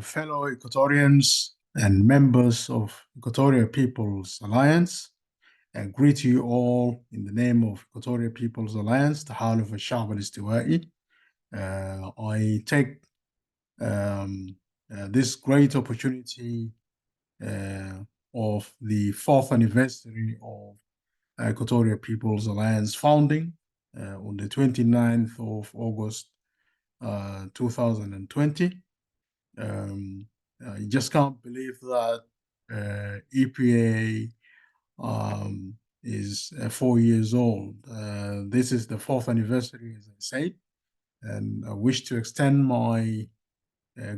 Fellow Equatorians and members of Equatoria People's Alliance, I greet you all in the name of Equatoria People's Alliance, تحالف الشعب الاستوائي. I take this great opportunity of the fourth anniversary of Equatoria People's Alliance founding on the 29th of August 2020. You just can't believe that EPA is 4 years old. This is the fourth anniversary, as I said, and I wish to extend my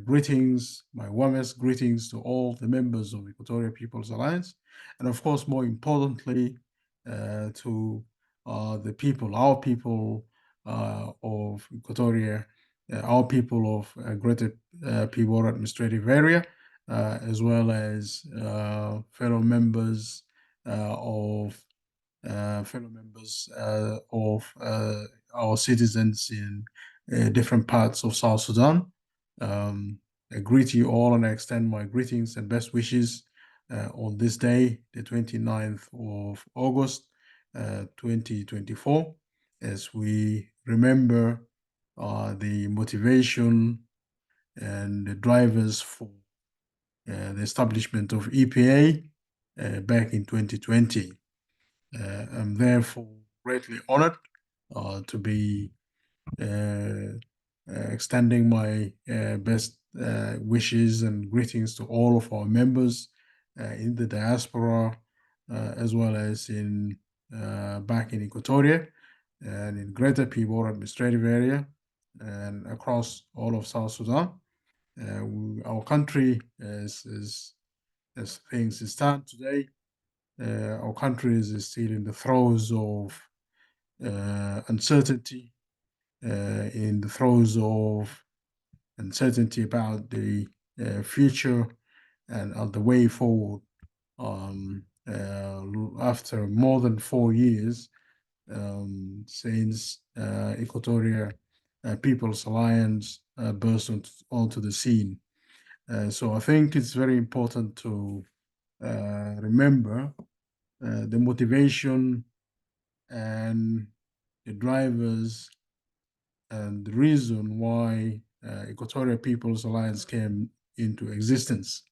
greetings, my warmest greetings to all the members of Equatorial People's Alliance, and of course, more importantly, to the people, our people of Equatoria, our people of Greater Pibor Administrative Area, as well as fellow members of our citizens in different parts of South Sudan. I greet you all and I extend my greetings and best wishes on this day, the 29th of August, 2024, as we remember the motivation and the drivers for the establishment of EPA back in 2020. I'm therefore greatly honored to be extending my best wishes and greetings to all of our members in the diaspora, as well as in back in Equatoria and in Greater Pibor Administrative Area and across all of South Sudan. Our country, as things stand today, our country is still in the throes of uncertainty, in the throes of uncertainty about the future and the way forward. After more than 4 years since Equatoria People's Alliance burst onto the scene. So I think it's very important to remember the motivation and the drivers and the reason why Equatorial People's Alliance came into existence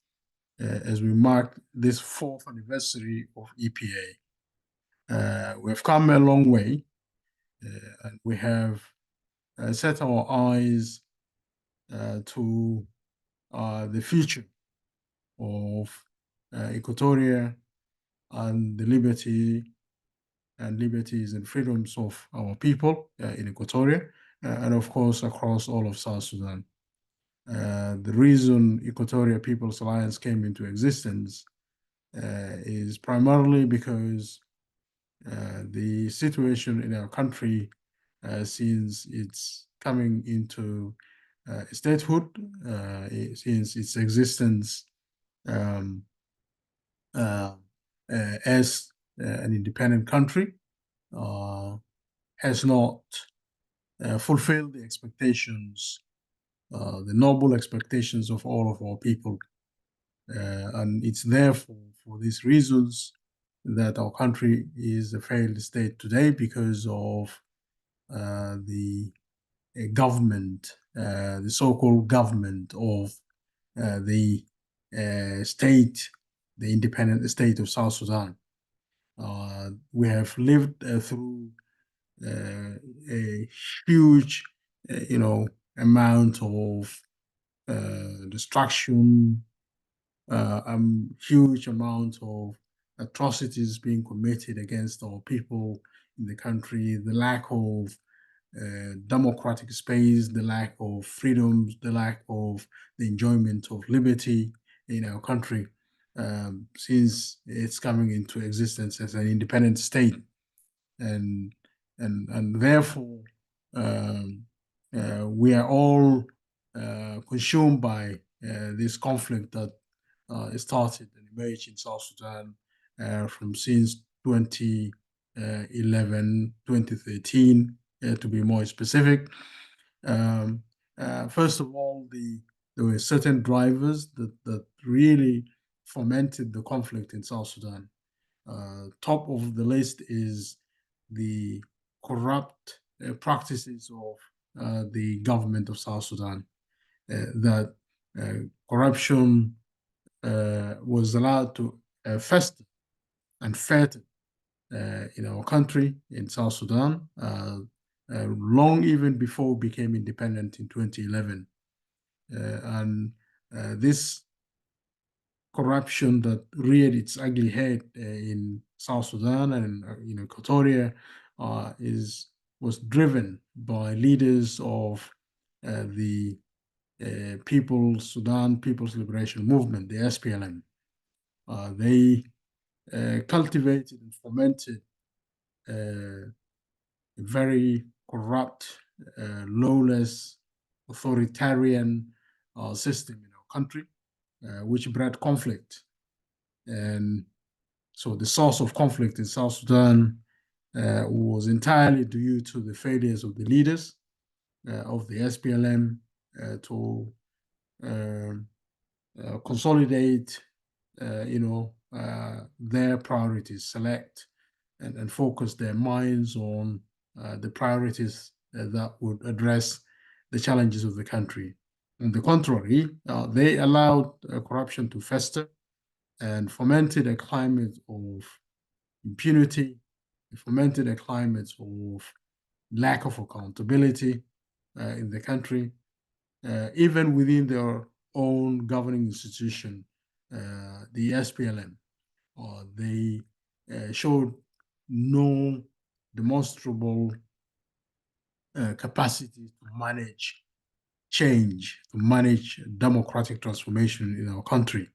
as we mark this fourth anniversary of EPA. We have come a long way and we have set our eyes to the future of Equatoria and the liberties and freedoms of our people in Equatoria, and of course across all of South Sudan. The reason Equatoria People's Alliance came into existence is primarily because the situation in our country since its coming into statehood, since its existence um, uh, as an independent country, has not fulfilled the expectations, the noble expectations of all of our people. And it's therefore for these reasons that our country is a failed state today because of the government, the so-called government of the state, the independent state of South Sudan. We have lived through a huge, amount of destruction, huge amount of atrocities being committed against our people in the country, the lack of democratic space, the lack of freedoms, the lack of the enjoyment of liberty in our country since it's coming into existence as an independent state, and therefore we are all consumed by this conflict that started and emerged in South Sudan from since 2011, 2013, to be more specific. First of all, the there were certain drivers that really fomented the conflict in South Sudan. Top of the list is the corrupt practices of the government of South Sudan. That corruption was allowed to fester and fatten in our country, in South Sudan, long even before we became independent in 2011. And this corruption that reared its ugly head in South Sudan and Equatoria was driven by leaders of the People's Liberation Movement, the SPLM. They cultivated and fomented a very corrupt, lawless, authoritarian system in our country, which bred conflict. And so the source of conflict in South Sudan was entirely due to the failures of the leaders of the SPLM to consolidate, their priorities, select and focus their minds on the priorities that would address the challenges of the country. On the contrary, they allowed corruption to fester and fomented a climate of impunity, fomented a climate of lack of accountability in the country, even within their own governing institution, the SPLM. They showed no demonstrable capacity to manage change, to manage democratic transformation in our country.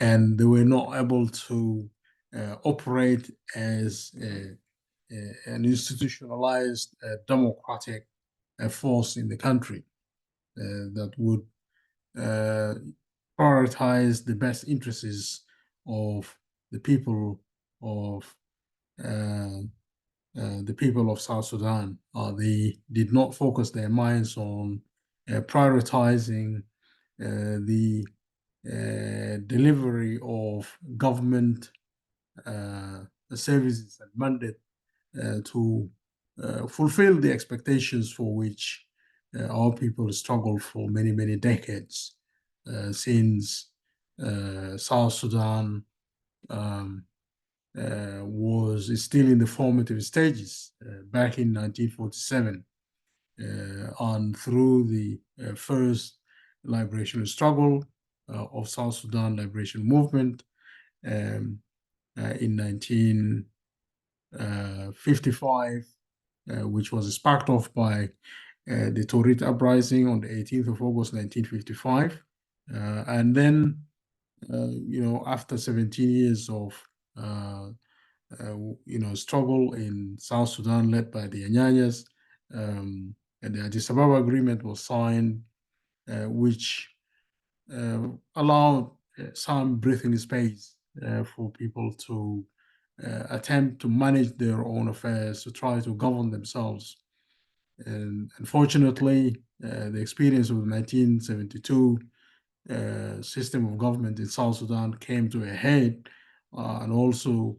And they were not able to operate as an institutionalized democratic force in the country that would prioritize the best interests of the people of South Sudan. They did not focus their minds on prioritizing the delivery of government services and mandate to fulfill the expectations for which our people struggled for many, many decades since South Sudan is still in the formative stages back in 1947 on through the first liberation struggle of South Sudan Liberation Movement in 1955, which was sparked off by the Torit uprising on the 18th of August 1955. And then, after 17 years of struggle in South Sudan led by the Anyanyas, and the Addis Ababa Agreement was signed, which allowed some breathing space for people to attempt to manage their own affairs, to try to govern themselves. And unfortunately, the experience of the 1972 system of government in South Sudan came to a head, and also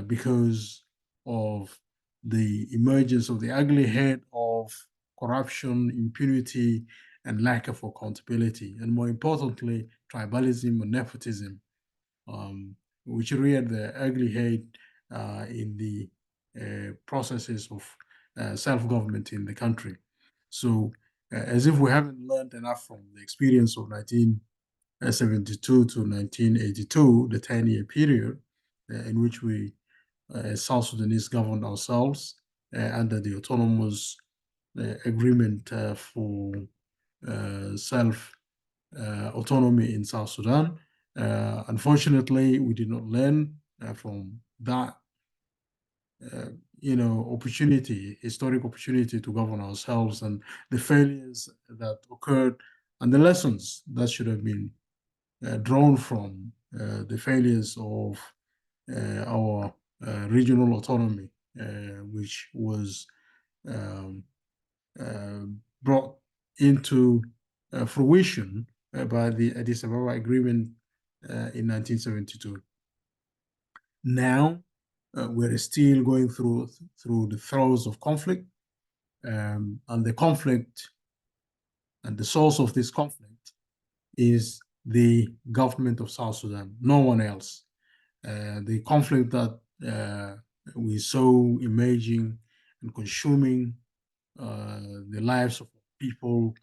because of the emergence of the ugly head of corruption, impunity, and lack of accountability, and more importantly, tribalism and nepotism, which reared the ugly head in the processes of self-government in the country. So, as if we haven't learned enough from the experience of 1972 to 1982, the 10-year period in which we, as South Sudanese, governed ourselves under the autonomous agreement for self-autonomy in South Sudan. Unfortunately, we did not learn from that historic opportunity to govern ourselves, and the failures that occurred and the lessons that should have been drawn from the failures of our regional autonomy, which was brought into fruition by the Addis Ababa Agreement in 1972. Now, we're still going through the throes of conflict, and the conflict and the source of this conflict is the government of South Sudan, no one else. The conflict that we saw emerging and consuming the lives of people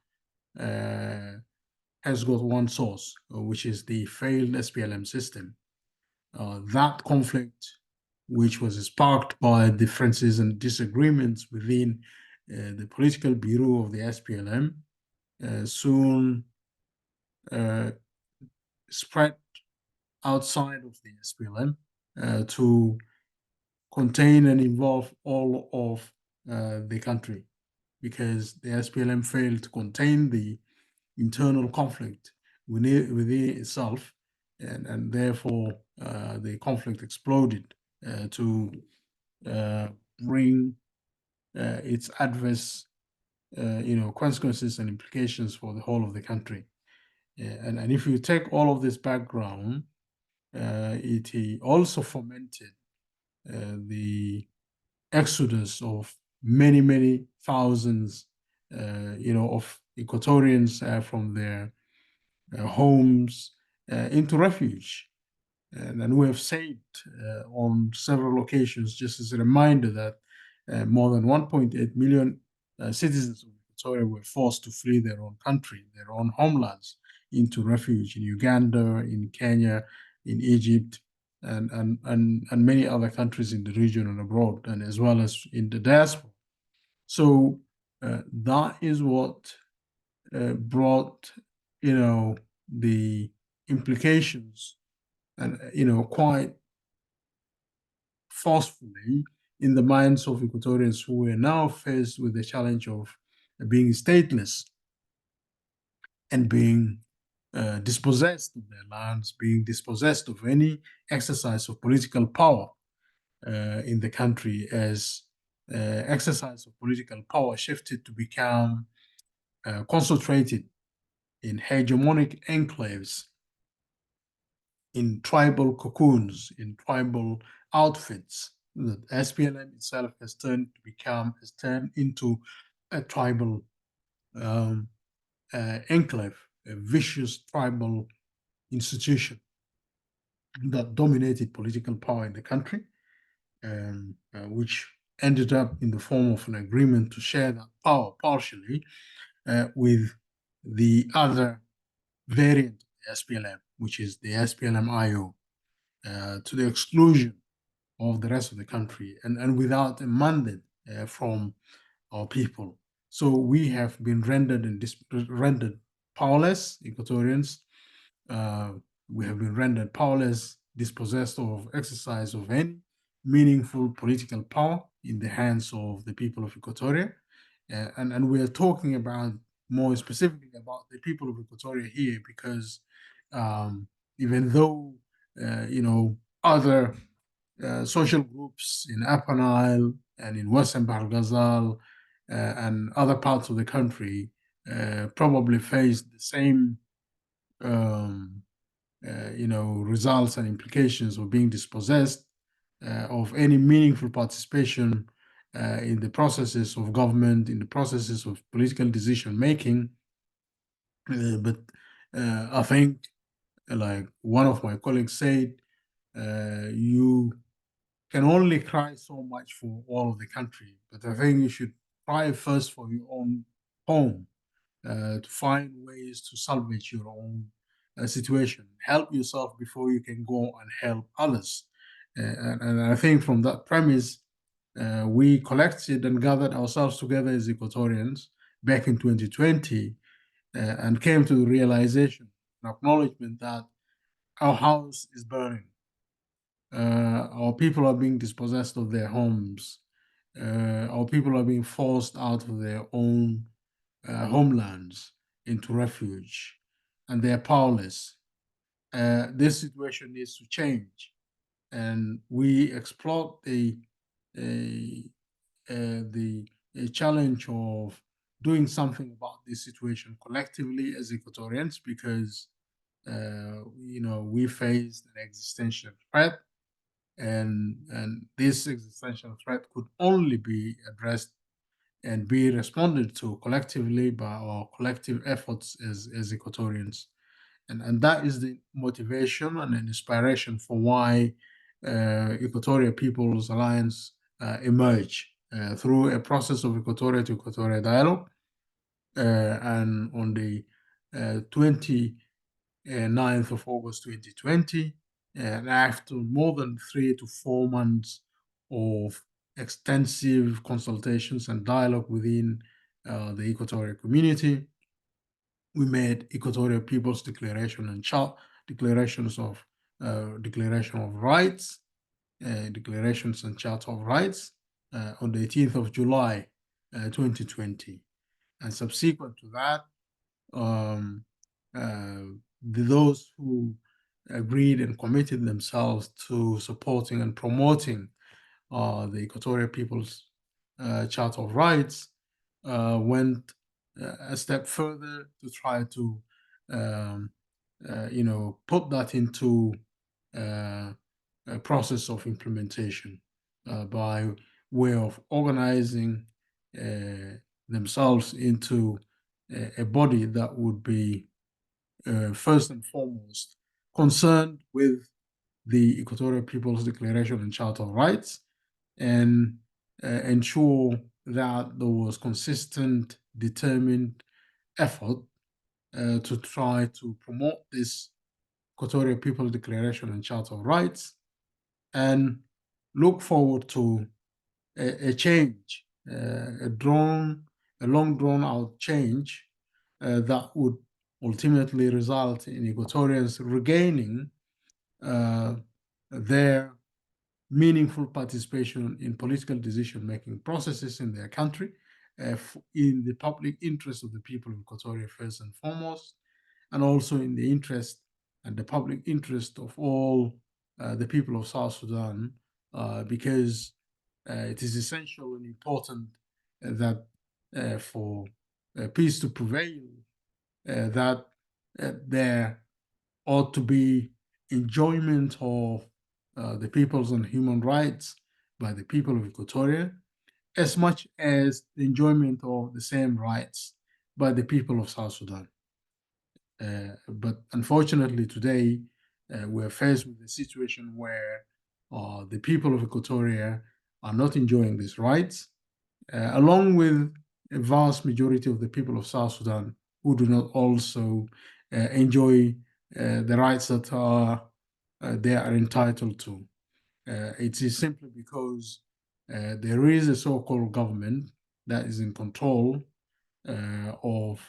has got one source, which is the failed SPLM system. That conflict, which was sparked by differences and disagreements within the political bureau of the SPLM, soon spread outside of the SPLM to contain and involve all of the country, because the SPLM failed to contain the internal conflict within itself, and therefore the conflict exploded to bring its adverse consequences and implications for the whole of the country. And if you take all of this background, it also fomented the exodus of many, many thousands, of Equatorians from their homes into refuge. And we have said on several occasions, just as a reminder, that more than 1.8 million citizens of Equatoria were forced to flee their own country, their own homelands, into refuge in Uganda, in Kenya, in Egypt, and many other countries in the region and abroad, and as well as in the diaspora. So that is what brought, the implications, and quite forcefully, in the minds of Equatorians who were now faced with the challenge of being stateless and being dispossessed of their lands, being dispossessed of any exercise of political power in the country, as exercise of political power shifted to become concentrated in hegemonic enclaves, in tribal cocoons, in tribal outfits. The SPLM itself has turned into a tribal enclave, a vicious tribal institution that dominated political power in the country, which ended up in the form of an agreement to share that power partially with the other variant of the SPLM, which is the SPLM-IO, to the exclusion of the rest of the country, and without a mandate from our people. So we have been rendered powerless, Equatorians. We have been rendered powerless, dispossessed of exercise of any meaningful political power in the hands of the people of Equatoria. And we are talking about, more specifically, about the people of Equatoria here, because even though, other social groups in Upper Nile and in Western Bahr Ghazal and other parts of the country probably face the same, results and implications of being dispossessed of any meaningful participation in the processes of government, in the processes of political decision making. But I think, like one of my colleagues said, you can only cry so much for all of the country, but I think you should cry first for your own home, to find ways to salvage your own situation. Help yourself before you can go and help others. And I think from that premise, we collected and gathered ourselves together as Equatorians back in 2020 and came to the realization and acknowledgement that our house is burning. Our people are being dispossessed of their homes. Our people are being forced out of their own homelands into refuge, and they are powerless. This situation needs to change, and we explored the challenge of doing something about this situation collectively as Equatorians, because we faced an existential threat, and this existential threat could only be addressed and be responded to collectively by our collective efforts as Equatorians. And that is the motivation and an inspiration for why Equatoria People's Alliance emerged through a process of Equatoria to Equatoria dialogue. And on the 29th of August 2020, and after more than 3 to 4 months of extensive consultations and dialogue within the Equatorial community, we made Equatorial People's Declaration and declarations of Declaration of Rights, declarations and Charter of Rights on the 18th of July 2020. And subsequent to that, those who agreed and committed themselves to supporting and promoting the Equatorial People's Charter of Rights went a step further to try to, put that into a process of implementation by way of organizing themselves into a body that would be first and foremost concerned with the Equatorial People's Declaration and Charter of Rights, and ensure that there was consistent, determined effort to try to promote this Equatorial People's Declaration and Charter of Rights, and look forward to a change, a long drawn out change that would ultimately result in Equatorians regaining their meaningful participation in political decision-making processes in their country, in the public interest of the people of Equatoria first and foremost, and also in the interest and the public interest of all the people of South Sudan, because it is essential and important that for peace to prevail, that there ought to be enjoyment of the peoples and human rights by the people of Equatoria, as much as the enjoyment of the same rights by the people of South Sudan. But unfortunately, today we're faced with a situation where the people of Equatoria are not enjoying these rights, along with a vast majority of the people of South Sudan who do not also enjoy the rights that they are entitled to. It is simply because there is a so-called government that is in control of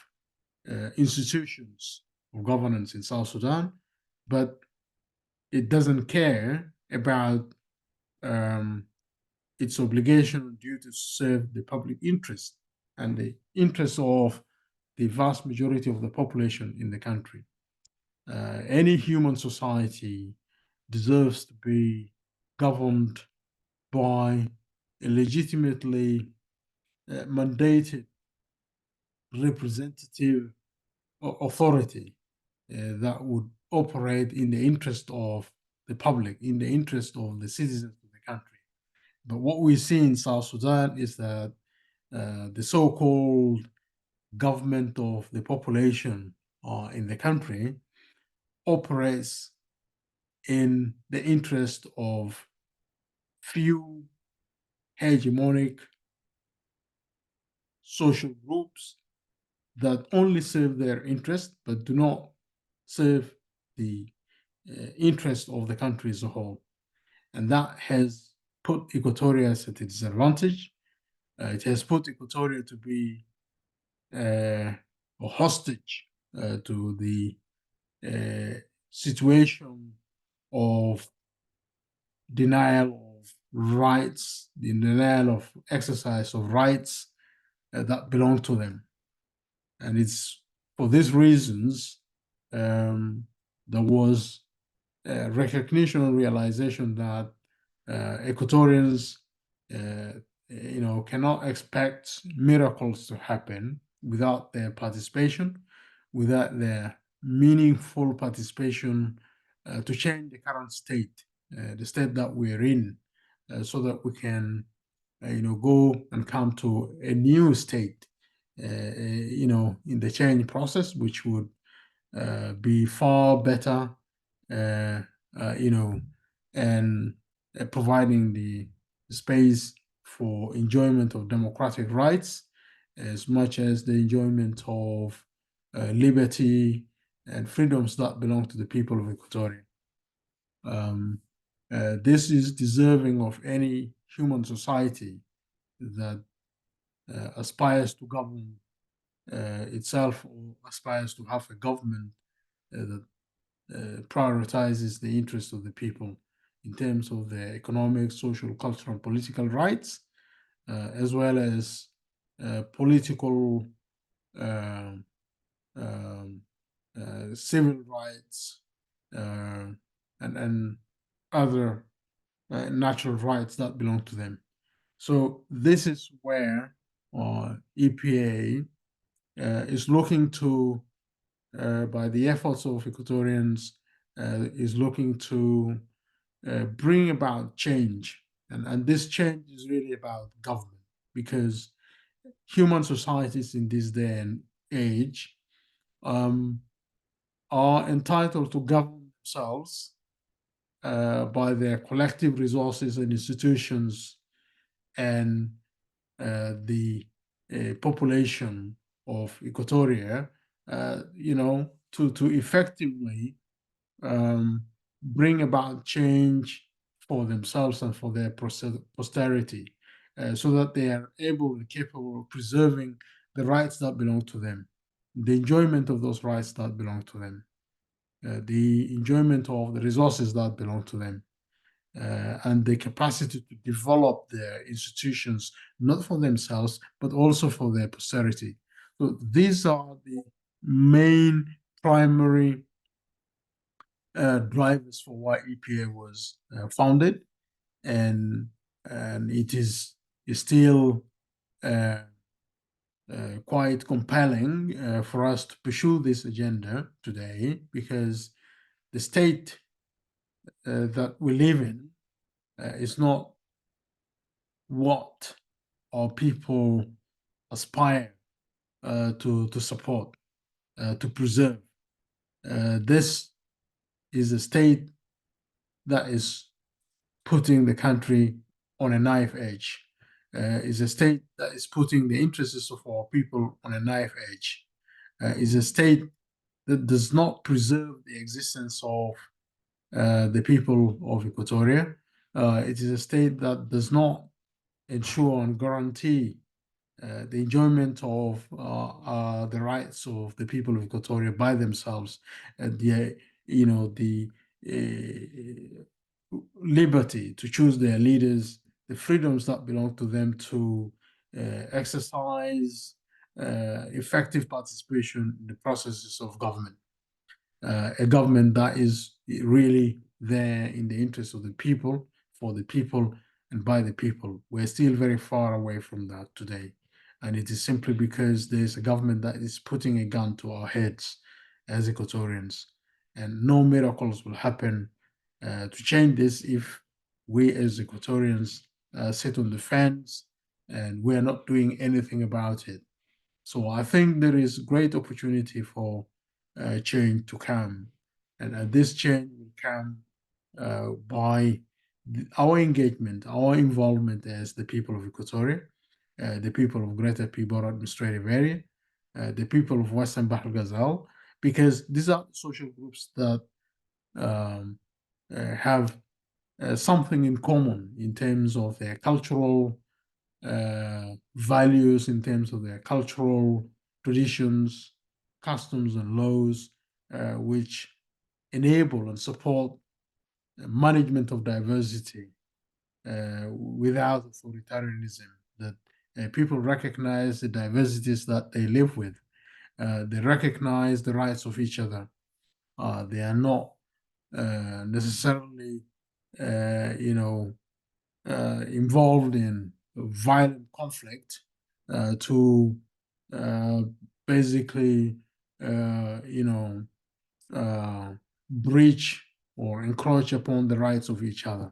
institutions of governance in South Sudan, but it doesn't care about its obligation and duty to serve the public interest and the interests of the vast majority of the population in the country. Any human society deserves to be governed by a legitimately mandated representative authority that would operate in the interest of the public, in the interest of the citizens of the country. But what we see in South Sudan is that the so-called government of the population in the country operates in the interest of few hegemonic social groups that only serve their interest but do not serve the interest of the country as a whole. And that has put Equatoria at a disadvantage. It has put Equatoria to be a hostage to the situation of denial of rights, the denial of exercise of rights that belong to them. And it's for these reasons there was recognition and realization that Equatorians, cannot expect miracles to happen without their participation, without their meaningful participation to change the current state, the state that we're in, so that we can, go and come to a new state, in the change process, which would be far better, uh, and providing the space for enjoyment of democratic rights as much as the enjoyment of liberty and freedoms that belong to the people of Equatoria. This is deserving of any human society that aspires to govern itself, or aspires to have a government that prioritizes the interests of the people in terms of their economic, social, cultural, and political rights, as well as political, uh, um, civil rights, and other natural rights that belong to them. So this is where EPA is looking to, by the efforts of Equatorians, is looking to bring about change. And this change is really about government, because human societies in this day and age um, are entitled to govern themselves by their collective resources and institutions, and the population of Equatoria, to effectively bring about change for themselves and for their posterity, so that they are able and capable of preserving the rights that belong to them, the enjoyment of those rights that belong to them, the enjoyment of the resources that belong to them, and the capacity to develop their institutions, not for themselves, but also for their posterity. So these are the main primary drivers for why EPA was founded, and it is still uh, quite compelling for us to pursue this agenda today, because the state that we live in is not what our people aspire to support, to preserve. This is a state that is putting the country on a knife edge, is a state that is putting the interests of our people on a knife edge, is a state that does not preserve the existence of the people of Equatoria. It is a state that does not ensure and guarantee the enjoyment of the rights of the people of Equatoria by themselves, and the liberty to choose their leaders, the freedoms that belong to them to exercise effective participation in the processes of government. A government that is really there in the interest of the people, for the people, and by the people. We're still very far away from that today. And it is simply because there's a government that is putting a gun to our heads as Equatorians. And no miracles will happen to change this if we as Equatorians sit on the fence and we're not doing anything about it. So I think there is great opportunity for change to come, and this change will come by our engagement, our involvement as the people of Equatoria, the people of Greater Peabody Administrative Area, the people of Western Bahr Ghazal, because these are social groups that um, have something in common in terms of their cultural values, in terms of their cultural traditions, customs, and laws, which enable and support management of diversity without authoritarianism, that people recognize the diversities that they live with. They recognize the rights of each other. They are not necessarily, involved in violent conflict to uh, basically, breach or encroach upon the rights of each other.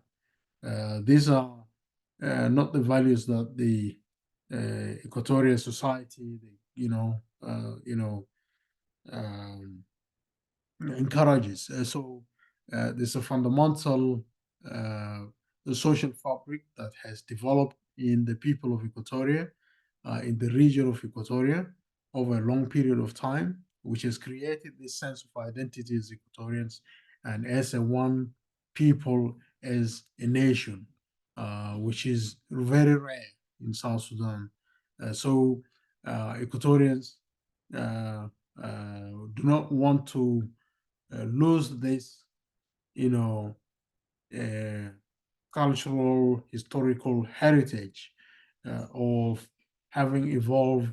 These are not the values that the Equatorial society, um, encourages. There's a fundamental uh, social fabric that has developed in the people of Equatoria, in the region of Equatoria, over a long period of time, which has created this sense of identity as Equatorians and as a one people, as a nation, which is very rare in South Sudan. Equatorians do not want to lose this, you know, uh, cultural, historical heritage of having evolved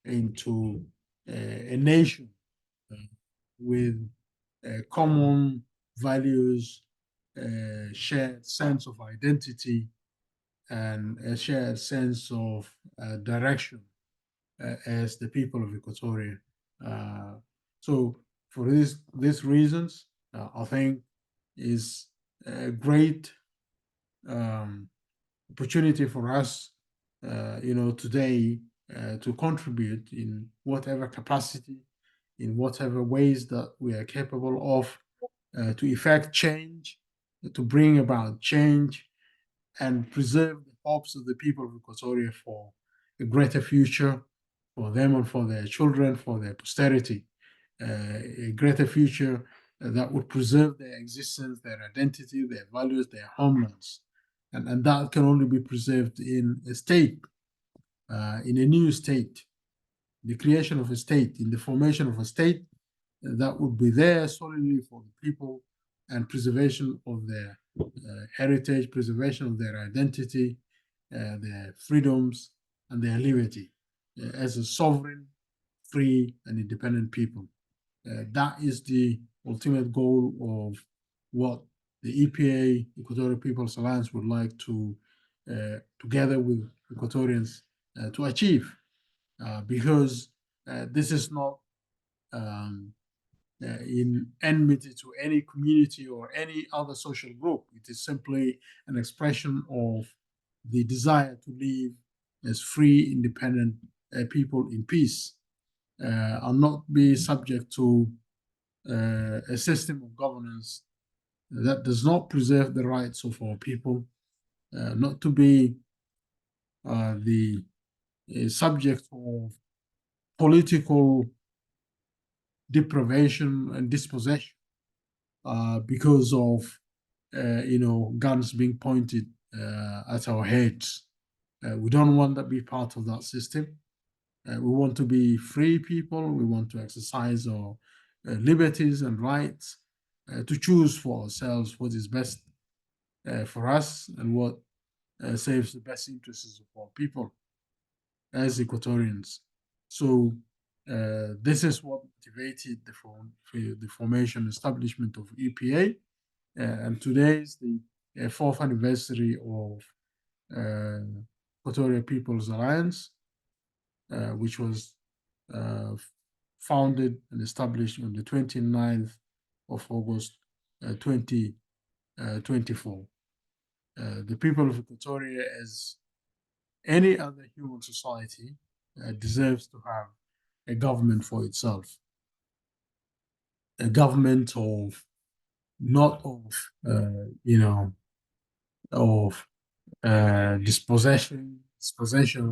into a nation uh, with common values, shared sense of identity, and a shared sense of direction as the people of Equatoria. Uh, so for these reasons, I think is a great um, opportunity for us, today to contribute in whatever capacity, in whatever ways that we are capable of, to effect change, to bring about change, and preserve the hopes of the people of Equatoria for a greater future for them and for their children, for their posterity, a greater future that would preserve their existence, their identity, their values, their homelands. And that can only be preserved in a state, in a new state, the creation of a state, in the formation of a state that would be there solely for the people and preservation of their heritage, preservation of their identity, their freedoms, and their liberty as a sovereign, free, and independent people. That is the ultimate goal of what the EPA, Equatorial People's Alliance, would like to, together with Equatorians, to achieve. Because this is not um, in enmity to any community or any other social group. It is simply an expression of the desire to live as free, independent people in peace, and not be subject to a system of governance that does not preserve the rights of our people, not to be the subject of political deprivation and dispossession because of guns being pointed at our heads. We don't want to be part of that system. We want to be free people. We want to exercise our liberties and rights to choose for ourselves what is best for us and what serves the best interests of our people as Equatorians. So this is what motivated the formation establishment of EPA. And today is the fourth anniversary of Equatorial People's Alliance, which was uh, founded and established on the 29th of August 2024. The people of Equatoria, as any other human society, deserves to have a government for itself, a government of not of of dispossession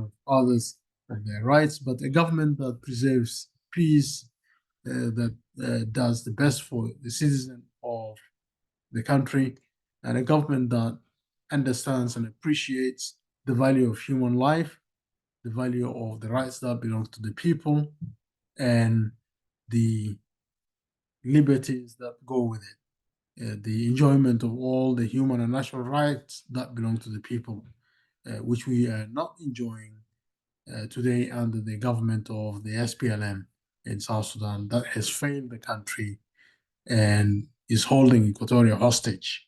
of others of their rights, but a government that preserves peace, that does the best for the citizen of the country, and a government that understands and appreciates the value of human life, the value of the rights that belong to the people, and the liberties that go with it, the enjoyment of all the human and natural rights that belong to the people, which we are not enjoying today under the government of the SPLM in South Sudan that has failed the country and is holding Equatoria hostage.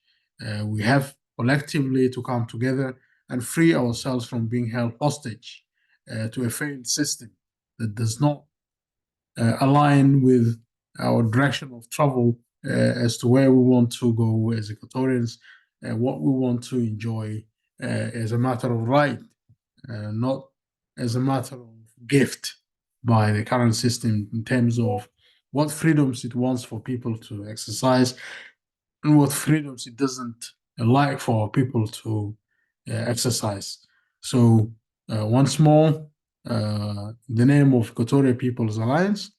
We have collectively to come together and free ourselves from being held hostage to a failed system. that does not align with our direction of travel as to where we want to go as Equatorians, what we want to enjoy as a matter of right, not as a matter of gift by the current system in terms of what freedoms it wants for people to exercise and what freedoms it doesn't like for people to exercise. So, once more, in the name of Equatorial People's Alliance,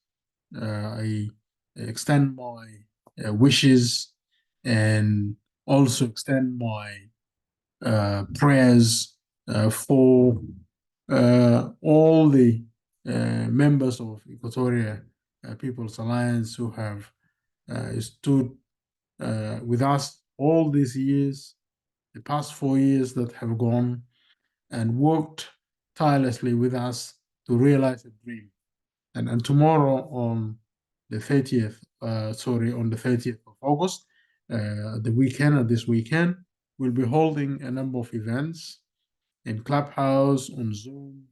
I extend my wishes and also extend my prayers for all the members of Equatoria People's Alliance who have stood with us all these years, the past 4 years that have gone, and worked tirelessly with us to realize a dream. And tomorrow on the 30th, on the 30th of August, this weekend, we'll be holding a number of events in Clubhouse, on Zoom,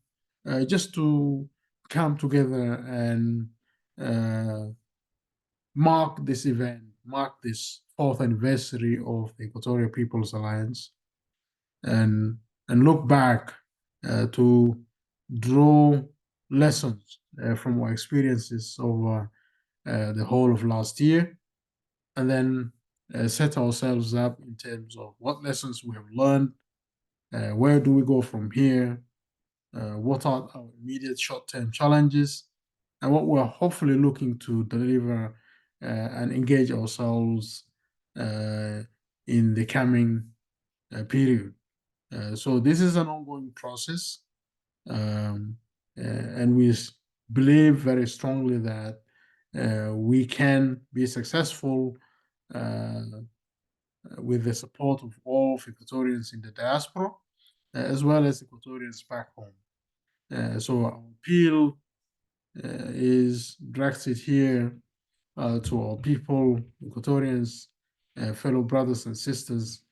just to come together and mark this event, mark this fourth anniversary of the Equatorial People's Alliance, and look back to draw lessons from our experiences over the whole of last year, and then set ourselves up in terms of what lessons we have learned, where do we go from here, what are our immediate short-term challenges, and what we're hopefully looking to deliver and engage ourselves in the coming period. So this is an ongoing process, and we believe very strongly that we can be successful with the support of all Equatorians in the diaspora, as well as Equatorians back home. So our appeal is directed here to our people, Equatorians, fellow brothers and sisters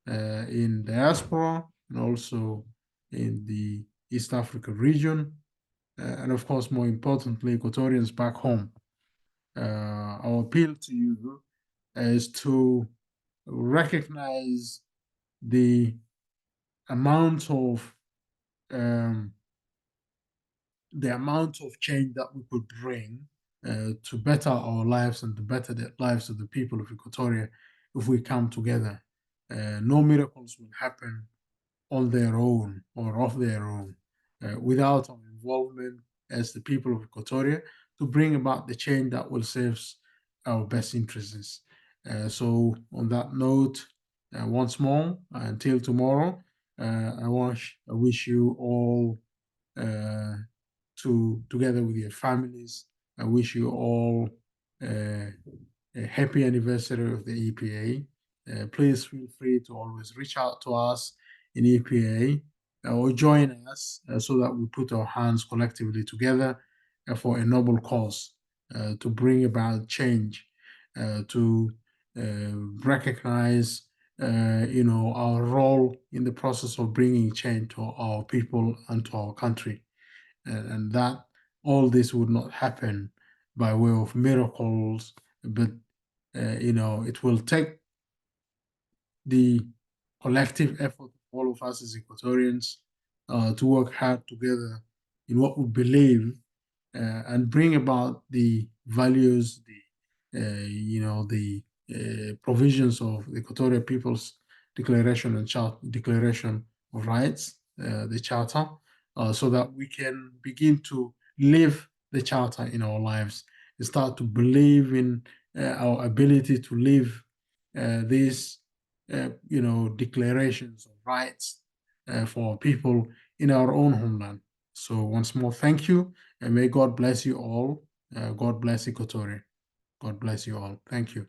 in diaspora, and also in the East Africa region, and of course, more importantly, Equatorians back home. Our appeal to you is to recognize the amount of change that we could bring to better our lives and to better the lives of the people of Equatoria if we come together. No miracles will happen on their own or of their own without our involvement as the people of Equatoria to bring about the change that will serve our best interests. So on that note, once more, until tomorrow, I wish you all together with your families. I wish you all a happy anniversary of the EPA. Please feel free to always reach out to us in EPA or join us so that we put our hands collectively together for a noble cause to bring about change, to recognize our role in the process of bringing change to our people and to our country. And that all this would not happen by way of miracles, but it will take the collective effort of all of us as Equatorians to work hard together in what we believe and bring about the values, the provisions of the Equatorial People's Declaration and Declaration of Rights, the Charter, so that we can begin to live the Charter in our lives and start to believe in our ability to live these, declarations of rights for people in our own homeland. So once more, thank you, and may God bless you all. God bless Equatoria. God bless you all. Thank you.